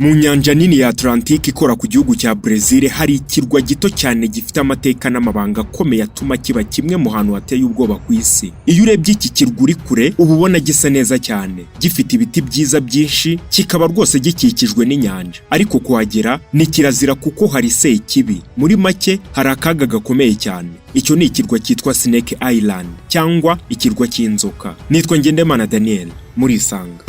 Mu nyanja nini ya Atlantique ikora ku gihugu cya Brazil hari ikirwa gito cyane gifite amateka n'amabanga akomeye atuma kiba kimwe mu hantu hateye ubwoba ku isi. Iyo urebye iki kirwa uri kure uba ubona gisa neza cyane, gifite ibiti byiza byinshi, kikaba rwose gikikijwe n'inyanja. Ariko kuhagera ni kirazira kuko hari sekibi. Muri make hari akaga gakomeye cyane. Icyo ni ikirwa cyitwa Snake Island cyangwa ikirwa cy'inzoka. Nitwa Ngendemana Daniel muri Isanga.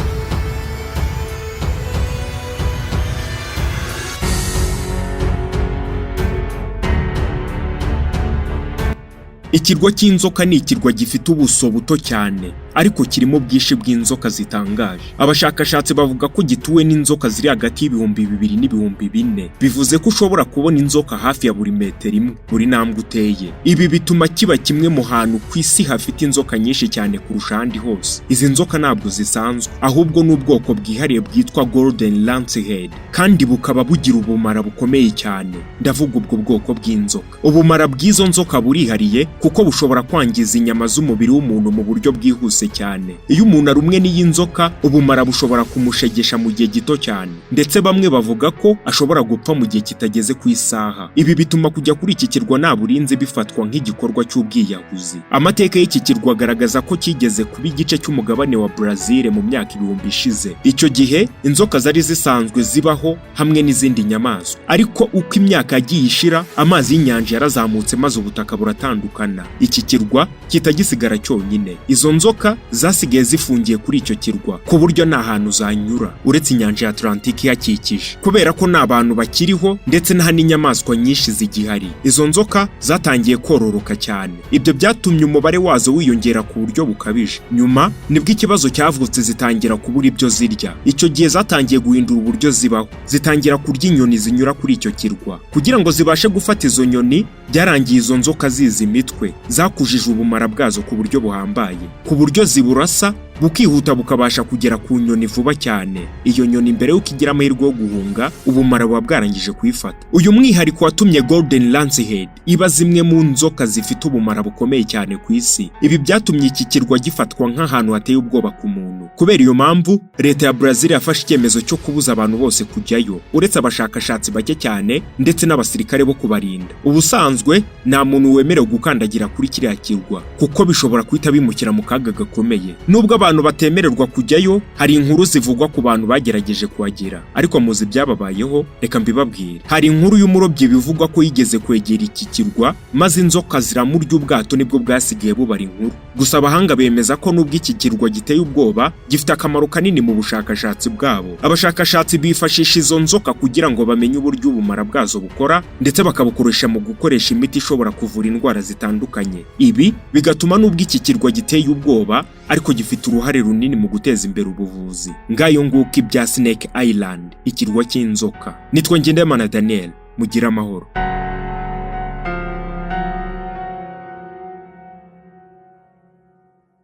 Ikirwa cy'inzoka ni ikirwa gifite ubuso buto cyane, ariko kirimo bwinshi bw'inzoka zitangaje. Abashakashatsi bavuga ko gituwe n'inzoka ziri hagati y'ibihumbi 2 n'ibihumbi 4. Bivuze ko ushobora kubona inzoka hafi ya buri metero imwe buri ntambwe uteye. Ibi bituma kiba kimwe mu hantu ku isi hafite inzoka nyinshi cyane kurusha ahandi hose. Izi nzoka ntabwo zisanzwe, ahubwo n'ubwoko bwihariye bwitwa Golden Lancehead, kandi bukaba bugira ubumara bukomeye cyane. Ndavuga ubwo bwoko bw'inzoka. Ubumara bw'izo nzoka burihariye kuko bushobora kwangiza inyama z'umubiri w'umuntu mu buryo bwihuse cyane. Iyo umuntu arumwe n'iyi nzoka, ubumara bushobora kumushegesha mu gihe gito cyane, ndetse bamwe bavuga ko ashobora gupfa mu gihe kitageze ku isaha. Ibi bituma kujya kuri iki kirwa nta burinzi bifatwa nk'igikorwa cy'ubwiyahuzi. Amateka y'iki kirwa agaragaza ko kigeze kuba igice cy'umugabane wa Brazil mu myaka 1000 ishize. Icyo gihe inzoka zari zisanzwe zibaho hamwe n'izindi nyamaswa, ariko uko imyaka yagiye ishira amazi y'inyanja yarazamutse maze ubutaka buratandukana. Iki kirwa kitagisigara cyonyine. Izo nzoka zasigaye zifungiye kuri icyo kirwa ku buryo nta hantu zanyura uretse inyanja ya Atlantique ihakikije, kubera ko nta bantu bakiriho ndetse nta n'inyamaswa nyinshi zigihari. Izo nzoka zatangiye kororoka cyane. Ibyo byatumye umubare wazo wiyongera ku buryo bukabije. Nyuma nibwo ikibazo cyavutse, zitangira kubura ibyo zirya. Icyo gihe zatangiye guhindura uburyo zibaho, zitangira kurya inyoni zinyura kuri icyo kirwa. Kugira ngo zibashe gufata izo nyoni, byarangiye izo nzoka zizi imitwe, zakujije ubumara bwazo ku buryo buhambaye, ku buryo ziburasa bukihuta bukabasha kugera ku nyoni vuba cyane. Iyo nyoni mbere y'uko igira amahirwe yo guhunga, ubumara buba bwarangije kuyifata. Uyu mwihariko watumye Golden Lancehead iba zimwe mu nzoka zifite ubumara bukomeye cyane ku isi. Ibi byatumye iki kirwa gifatwa nk'ahantu hateye ubwoba ku muntu. Kubera iyo mpamvu, leta ya Brazil yafashe icyemezo cyo kubuza abantu bose kujyayo, uretse abashakashatsi bake cyane ndetse n'abasirikare bo kubarinda. Ubusanzwe nta muntu wemerewe gukandagira kuri kiriya kirwa kuko bishobora kwita bimukira mu kaga gakomeye. Nubwo abantu batemererwa kujyayo, hari inkuru zivugwa ku bantu bagerageje kuhagera, ariko muzi byababayeho. Reka mbibabwire. Hari inkuru y'umurobyi bivugwa ko yigeze kwegera iki kirwa maze inzoka ziramurya, ubwato nibwo bwasigaye bubara inkuru. Gusa abahanga bemeza ko nubwo iki kirwa giteye ubwoba, gifite akamaro kanini mu bushakashatsi bwabo. Abashakashatsi bifashisha izo nzoka kugira ngo bamenye uburyo ubumara bwazo bukora, ndetse bakabukoresha mu gukoresha imiti ishobora kuvura indwara zitandukanye. Ibi bigatuma nubwo iki kirwa giteye ubwoba, ariko gifite uruhare runini mu guteza imbere ubuvuzi. Ngayo nguko ibya Snake Island, ikirwa cy'inzoka. Nitwa Ngendemana Daniel, mugira amahoro.